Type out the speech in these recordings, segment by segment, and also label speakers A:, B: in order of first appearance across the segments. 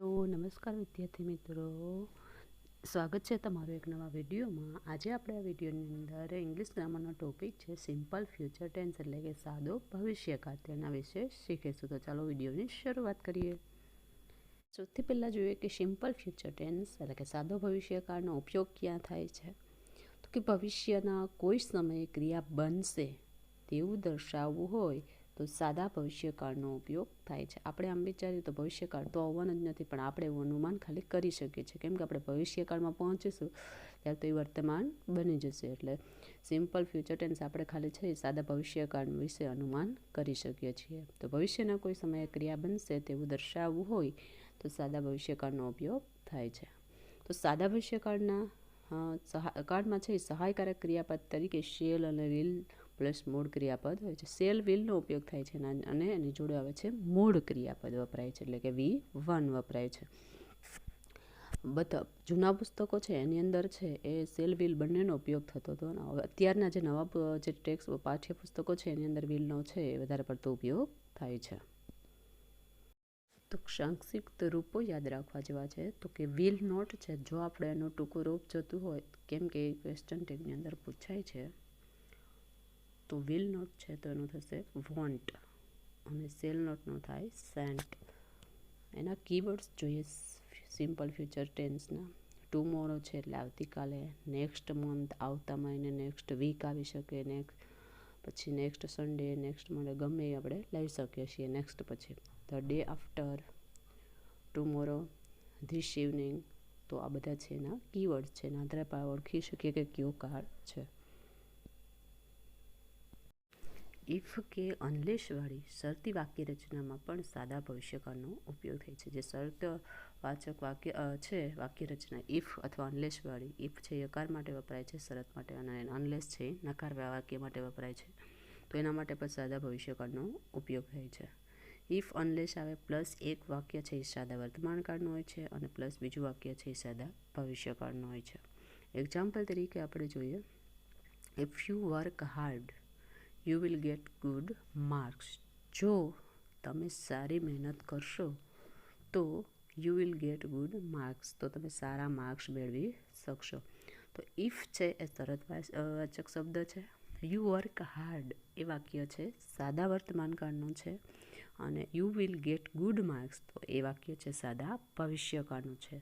A: તો નમસ્કાર વિદ્યાર્થી મિત્રો, સ્વાગત છે તમારું એક નવા વિડીયોમાં। આજે આપણે આ વિડીયોની અંદર ઇંગ્લિશ ગ્રામરનો ટોપિક છે સિમ્પલ ફ્યુચર ટેન્સ એટલે કે સાદો ભવિષ્યકાળ, તેના વિશે શીખીશું। તો ચાલો વિડીયોની શરૂઆત કરીએ। સૌથી પહેલાં જોઈએ કે સિમ્પલ ફ્યુચર ટેન્સ એટલે કે સાદો ભવિષ્યકાળનો ઉપયોગ ક્યાં થાય છે। તો કે ભવિષ્યના કોઈ સમયે ક્રિયા બનશે તેવું દર્શાવવું હોય તો સાદા ભવિષ્યકાળનો ઉપયોગ થાય છે। આપણે આમ વિચારીએ તો ભવિષ્યકાળ તો આવવાનો જ નથી, પણ આપણે એવું અનુમાન ખાલી કરી શકીએ છીએ, કેમ કે આપણે ભવિષ્યકાળમાં પહોંચીશું ત્યારે તો એ વર્તમાન બની જશે। એટલે સિમ્પલ ફ્યુચર ટેન્સ આપણે ખાલી છે એ સાદા ભવિષ્યકાળ વિશે અનુમાન કરી શકીએ છીએ। તો ભવિષ્યના કોઈ સમયે ક્રિયા બનશે તેવું દર્શાવવું હોય તો સાદા ભવિષ્યકાળનો ઉપયોગ થાય છે। તો સાદા ભવિષ્યકાળના કાળમાં છે સહાયકારક ક્રિયાપદ તરીકે શેલ અને વિલ પ્લસ મૂળ ક્રિયાપદ હોય છે। શેલ વિલનો ઉપયોગ થાય છે અને એની જોડે આવે છે મૂળ ક્રિયાપદ વપરાય છે, એટલે કે V1 વપરાય છે। બધા જૂના પુસ્તકો છે એની અંદર છે એ શેલ વિલ બંનેનો ઉપયોગ થતો હતો, અને અત્યારના જે નવા જે ટેક્સ્ટ પાઠ્યપુસ્તકો છે એની અંદર વિલનો છે એ વધારે પડતો ઉપયોગ થાય છે। તો સંક્ષિપ્ત રૂપો યાદ રાખવા જેવા છે, તો કે વિલ નોટ છે, જો આપણે એનું ટૂંકું રૂપ જોતું હોય, કેમ કે ક્વેશ્ચન ટેગની અંદર પૂછાય છે, તો વિલ નોટ છે તો એનું થશે વોન્ટ, અને સેલ નોટનું થાય સેન્ટ। એના કીવર્ડ્સ જોઈએ સિમ્પલ ફ્યુચર ટેન્સના। ટુમોરો છે એટલે આવતીકાલે, નેક્સ્ટ મંથ આવતા મહિને, નેક્સ્ટ વીક આવી શકે, પછી નેક્સ્ટ સન્ડે, નેક્સ્ટ મંડે, ગમે એ આપણે લઈ શકીએ છીએ। નેક્સ્ટ પછી the day after, tomorrow, this evening, તો આ બધા છે એના કીવર્ડ છે, એના આધારે આપણે ઓળખી શકીએ કે કયો કાળ છે। ઇફ કે અનલેસ વાળી શરતી વાક્ય રચનામાં પણ સાદા ભવિષ્યકાળનો ઉપયોગ થાય છે। જે શરત વાચક વાક્ય છે વાક્ય રચના ઇફ અથવા અનલેસ વાળી, ઇફ છે યકાર માટે વપરાય છે શરત માટે, અને અનલેસ છે નકાર વાક્ય માટે વપરાય છે, તો એના માટે પણ સાદા ભવિષ્યકાળનો ઉપયોગ થાય છે। ઇફ અનલેસ આવે પ્લસ એક વાક્ય છે એ સાદા વર્તમાનકાળનું હોય છે, અને પ્લસ બીજું વાક્ય છે એ સાદા ભવિષ્યકાળનું હોય છે। એક્ઝામ્પલ તરીકે આપણે જોઈએ, if you work hard you will get good marks, જો તમે સારી મહેનત કરશો તો you will get good marks, તો તમે સારા માર્ક્સ મેળવી શકશો। તો ઇફ છે એ શરત વાચક શબ્દ છે, યુ વર્ક હાર્ડ એ વાક્ય છે સાદા વર્તમાનકાળનું છે, અને you will get good marks તો એ વાક્ય છે સાદા ભવિષ્યકાળનું છે।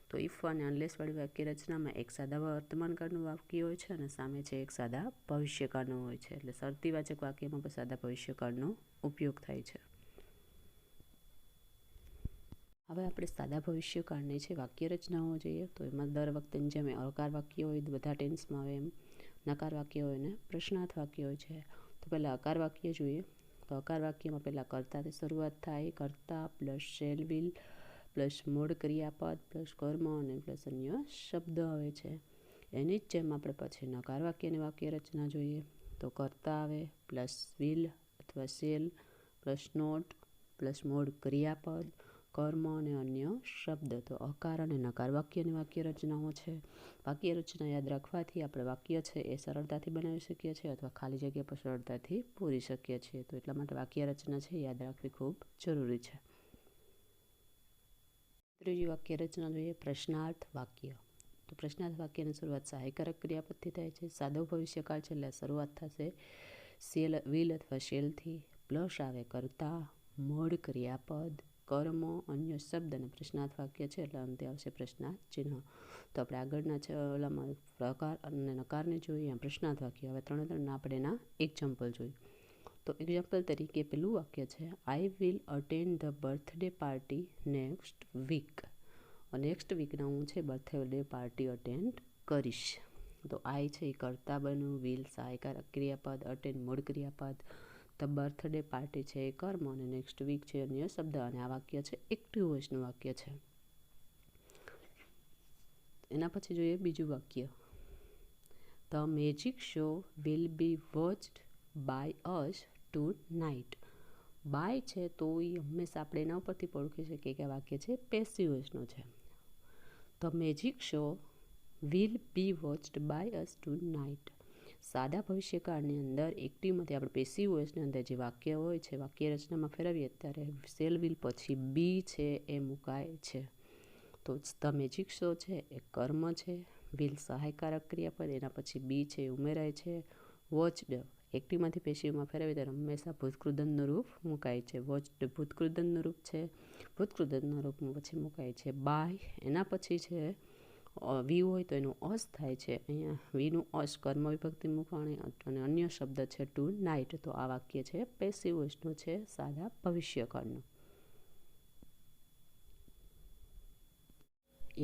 A: તો ઇફ અને અનલેસ વાળી વાક્ય રચનામાં એક સાદા વર્તમાનકાળનું વાક્ય હોય છે અને સામે છે એક સાદા ભવિષ્યકાળનું હોય છે, એટલે શરતીવાચક વાક્યમાં પણ સાદા ભવિષ્યકાળનો ઉપયોગ થાય છે। હવે આપણે સાદા ભવિષ્યકાળની છે વાક્ય રચનાઓ જોઈએ, તો એમાં દર વખતે જેમ અકાર વાક્ય હોય બધા ટેન્સમાં આવે એમ નકાર વાક્ય હોય ને પ્રશ્નાર્થ વાક્ય હોય છે। તો પહેલાં અકાર વાક્ય જોઈએ, તો અકાર વાક્યમાં પહેલાં કર્તાથી શરૂઆત થાય, કર્તા પ્લસ શેલ વિલ પ્લસ મૂળ ક્રિયાપદ પ્લસ કર્મ અને પ્લસ અન્ય શબ્દ આવે છે। એની જ જેમ આપણે પછી નકાર વાક્યની વાક્ય રચના જોઈએ, તો કર્તા આવે પ્લસ વિલ અથવા શેલ પ્લસ નોટ પ્લસ મૂળ ક્રિયાપદ, કર્મ અને અન્ય શબ્દ। તો અકાર અને નકાર વાક્યની વાક્ય રચનાઓ છે। વાક્ય રચના યાદ રાખવાથી આપણે વાક્ય છે એ સરળતાથી બનાવી શકીએ છીએ અથવા ખાલી જગ્યા પર સરળતાથી પૂરી શકીએ છીએ, તો એટલા માટે વાક્ય રચના છે યાદ રાખવી ખૂબ જરૂરી છે। ત્રીજી વાક્ય રચના જોઈએ, પ્રશ્નાર્થ વાક્ય। તો પ્રશ્નાર્થ વાક્યની શરૂઆત સહાયકારક ક્રિયાપદથી થાય છે। સાદો ભવિષ્યકાળ છે એટલે શરૂઆત થશે શેલ વિલ અથવા શેલથી, પ્લસ આવે કર્તા, મૂળ ક્રિયાપદ, કર્મ, અન્ય શબ્દ, અને પ્રશ્નાર્થ વાક્ય છે એટલે અંતે આવશે પ્રશ્નાર્થ ચિહ્ન। તો આપણે આગળના છે ઓલામાં પ્રકાર અને નકારને જોઈએ, પ્રશ્નાર્થ વાક્ય। હવે ત્રણે આપણે એના એક્ઝામ્પલ જોઈએ, તો એક્ઝામ્પલ તરીકે પેલું વાક્ય છે, I will attend the birthday party next week, next વીકના હું છે બર્થડે પાર્ટી અટેન્ડ કરીશ। તો આઈ છે એ કર્તા બન્યું, વિલ સહાયકારક ક્રિયાપદ, અટેન્ડ મૂળ ક્રિયાપદ, ધ બર્થડે પાર્ટી છે એ કર્મ, અને નેક્સ્ટ વીક છે અન્ય શબ્દ, અને આ વાક્ય છે એક્ટિવ વોઇસનું વાક્ય છે। એના પછી જોઈએ બીજું વાક્ય, the magic show will be watched by us tonight, by છે તો એ હંમેશા આપણે એના ઉપરથી ઓળખી શકીએ કે આ વાક્ય છે પેસિવ વોઇસનું છે। The magic show will be watched by us tonight, સાદા ભવિષ્યકાળની અંદર એક્ટિવમાંથી આપણે પેસિવ વોઇસની અંદર જે વાક્ય હોય છે, વાક્ય રચનામાં ફેરવીએ ત્યારે શેલ વિલ પછી બી છે એ મુકાય છે. તો ધ મેજિક શો છે એ કર્મ છે, વિલ સહાયકારક ક્રિયાપદ, એના પછી બી છે એ ઉમેરાય છે. વોચડ એક્ટિવમાંથી પેસિવમાં ફેરવીએ ત્યારે હંમેશા ભૂતકૃદનનું રૂપ મુકાય છે. વોચડ ભૂતકૃદનનું રૂપ છે, ભૂતકૃદનના રૂપમાં પછી મુકાય છે. બાય એના પછી છે વી હોય તો એનું અસ થાય છે. અહીંયા વીનું અસ કર્મ વિભક્તિ મુકાણી અને અન્ય શબ્દ છે ટુ નાઇટ. તો આ વાક્ય છે પેસિવ વોઇસનું છે, સાદા ભવિષ્યકાળનું.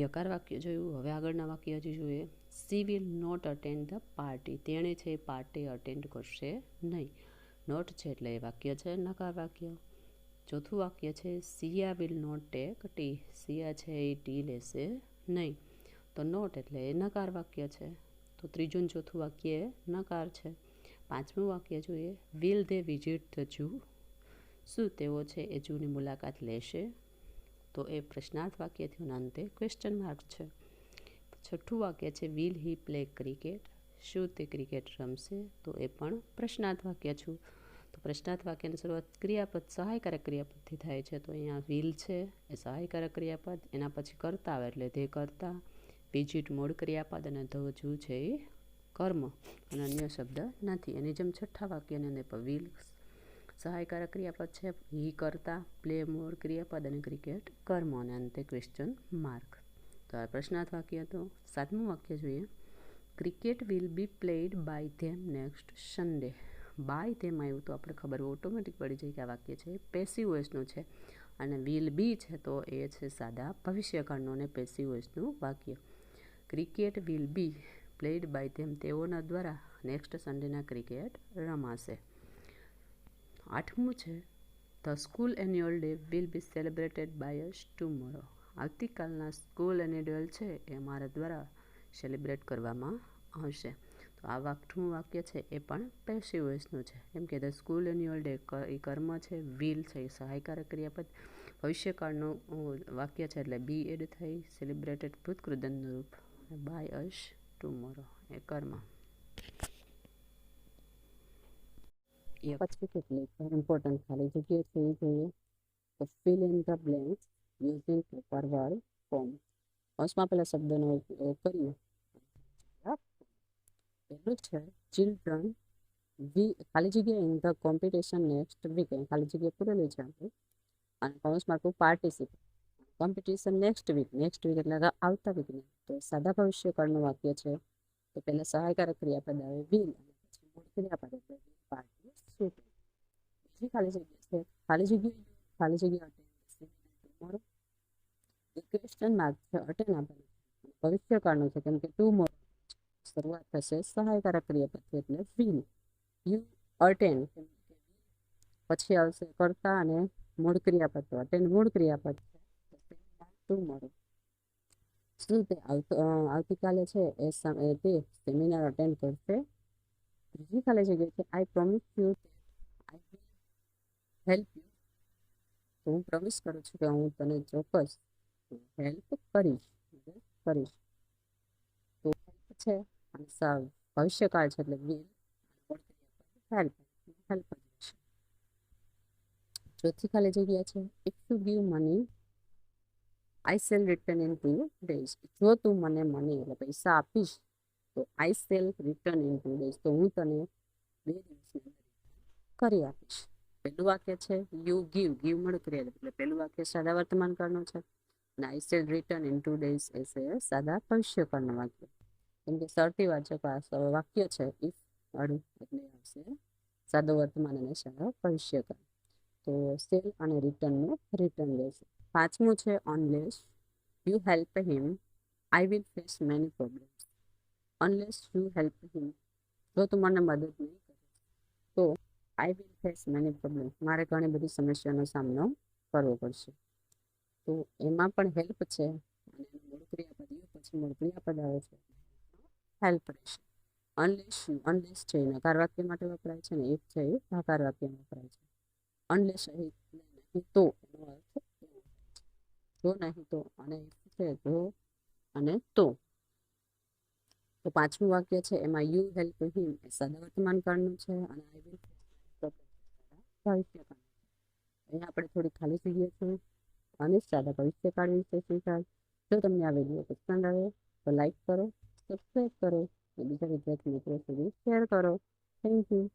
A: યકાર વાક્ય જોયું. હવે આગળના વાક્ય હજી જોઈએ. She will not attend the party. તેણે છે એ પાર્ટી અટેન્ડ કરશે નહીં. નોટ છે એટલે એ વાક્ય છે નકાર વાક્ય. ચોથું વાક્ય છે સિયા વિલ નોટ ટેક ટી. સિયા છે એ ટી લેશે નહીં. તો નોટ એટલે એ નકાર વાક્ય છે. તો ત્રીજું ને ચોથું વાક્ય એ નકાર છે. પાંચમું વાક્ય જોઈએ. વિલ ધે વિઝિટ ધ જૂ. શું તેઓ છે એ જૂની મુલાકાત લેશે? તો એ પ્રશ્નાર્થ વાક્ય થયું, અંતે ક્વેશ્ચન માર્ક છે. છઠ્ઠું વાક્ય છે વિલ હી પ્લે ક્રિકેટ. શું તે ક્રિકેટ રમશે? તો એ પણ પ્રશ્નાર્થ વાક્ય છું. તો પ્રશ્નાર્થ વાક્યની શરૂઆત ક્રિયાપદ સહાયકારક ક્રિયાપદથી થાય છે. તો અહીંયા વિલ છે એ સહાયકારક ક્રિયાપદ, એના પછી કરતા આવે એટલે તે કરતા, વિઝિટ મૂળ ક્રિયાપદ અને ધ જુ છે એ કર્મ અને અન્ય શબ્દ નથી. એની જેમ છઠ્ઠા વાક્યની અંદર પણ વિલ સહાયકારક ક્રિયાપદ છે, હી કરતા, પ્લે મૂળ ક્રિયાપદ અને ક્રિકેટ કર્મ અને અંતે ક્વેશ્ચન માર્ક. તો આ પ્રશ્નાર્થ વાક્ય હતો. સાતમું વાક્ય જોઈએ. Cricket will be played by them next Sunday. By them આવ્યું તો આપણે ખબર ઓટોમેટિક પડી જાય કે આ વાક્ય છે પેસિવ વોઇસનું છે અને વિલ બી છે તો એ છે સાદા ભવિષ્યકાળનું અને પેસિવ વોઇસનું વાક્ય. Cricket will be played by them, તેઓના દ્વારા નેક્સ્ટ સન્ડેના ક્રિકેટ રમાશે. આઠમું છે the school annual day will be celebrated by us tomorrow. આવતીકાલના સ્કૂલ એન્યુઅલ છે એ અમારા દ્વારા સેલિબ્રેટ કરવામાં આવશે. તો આ આઠમું વાક્ય છે એ પણ પેસિવ વોઇસનું છે, કેમ કે ધ સ્કૂલ એન્યુઅલ ડે એ કર્મ છે, વિલ છે એ સહાયકારક ક્રિયાપદ, ભવિષ્યકાળનું વાક્ય છે એટલે બી એડ થઈ, સેલિબ્રેટેડ ભૂતકૃદનનું રૂપ, બાય અસ ટુમોરો એ કર્મ. પછી કેટલીક ઇમ્પોર્ટન્ટ ખાલી જગ્યાએ થઈ જોઈએ. તો fill in the blanks using proper verb form. અંશમાં પહેલા શબ્દનો ઉપયોગ કરીએ. પહેલું છે ચિલ્ડ્રન ખાલી જગ્યા in the competition next week. ખાલી જગ્યા પૂરેલી છે આપણે. અને કૌંસમાં to participate. Competition next week એટલે આવતા વીકની. તો સાદા ભવિષ્યકાળનું વાક્ય છે. તો પહેલા સહાયકારક ક્રિયાપદ આવે વિલ અને પછી મૂળ ક્રિયાપદ એટલે પાર્ટિસિપેટ. બીજી ખાલી જગ્યા છે ખાલી જગ્યા ટુમોરો. ક્વેશ્ચન માર્ક છે અટેન આપેલું ભવિષ્યકાળનું છે, કેમ કે ટુમોરો શરૂઆત થશે સહાયકારક ક્રિયાપદથી એટલે વિલ. યુ અટેન્ડ પછી આવશે કરતા અને મૂળ ક્રિયાપદ. તો અટેન્ડ મૂળ ક્રિયાપદ છે ટુમોરો. શું તે આવતીકાલે છે એ તે સેમિનાર અટેન્ડ કરશે? બીજી ખાલી જગ્યા છે આઈ promise you I will help you. તો હું પ્રોમિસ કરું છું કે હું તને ચોક્કસ હેલ્પ કરીશ. તો હેલ્પ છે અને ભવિષ્યકાળ છે એટલે વિલ હેલ્પ હેલ્પ. ચોથી ખાલી જગ્યા છે if you give money I cell return in 2 days. જો તું મને મની એટલે પૈસા આપીશ તો આઈ સેલ રિટર્ન ઇન 2 days, તો હું તને 2 દિવસની અંદર કરી આપીશ. પહેલું વાક્ય છે યુ ગીવ મૂળ ક્રિયા એટલે પહેલું વાક્ય સાદા વર્તમાન કાળનું છે અને આઈ સેલ રિટર્ન ઇન 2 days એ છે સાદા ભવિષ્યકાળનું વાક્ય. કેમ કે શરતી વાચક વાક્ય છે ઇફ અડું એટલે આવશે સાદો વર્તમાન અને સાદા ભવિષ્યકાળ. તો સેલ અને રિટર્નનું રિટર્ન લેશે. પાંચમું છે unless you help him I will face many problems. Unless you help him, જો તું મને મદદ નહીં કરે તો I will face many problems, મારે ઘણી બધી સમસ્યાનો સામનો કરવો પડશે. તો એમાં પણ હેલ્પ છે અને મૂળ ક્રિયાપદ પછી મૂળ ક્રિયાપદ આવે છે હેલ્પ રહેશે. અનલેસ છે એ નકાર વાક્ય માટે વપરાય છે ને ઇફ છે એ ભાકાર વાક્યમાં વપરાય છે. અનલેસ નહીં તો એનો અર્થ જો નહીં તો અને ઇફ છે જો અને તો તો પાંચમું વાક્ય છે એમાં યુ હેલ્પ હિમ એ સાદા વર્તમાન કાળનું છે અને આઈ વિલ ભવિષ્યકાળ. અહીંયા આપણે થોડી ખાલી જગ્યા છે અને સાદા ભવિષ્યકાળ વિશે શીખાય. જો તમને આ વિડીયો પસંદ આવે તો લાઈક કરો, સબસ્ક્રાઈબ કરો અને બીજા વિદ્યાર્થી મિત્રો સુધી શેર કરો. Thank you.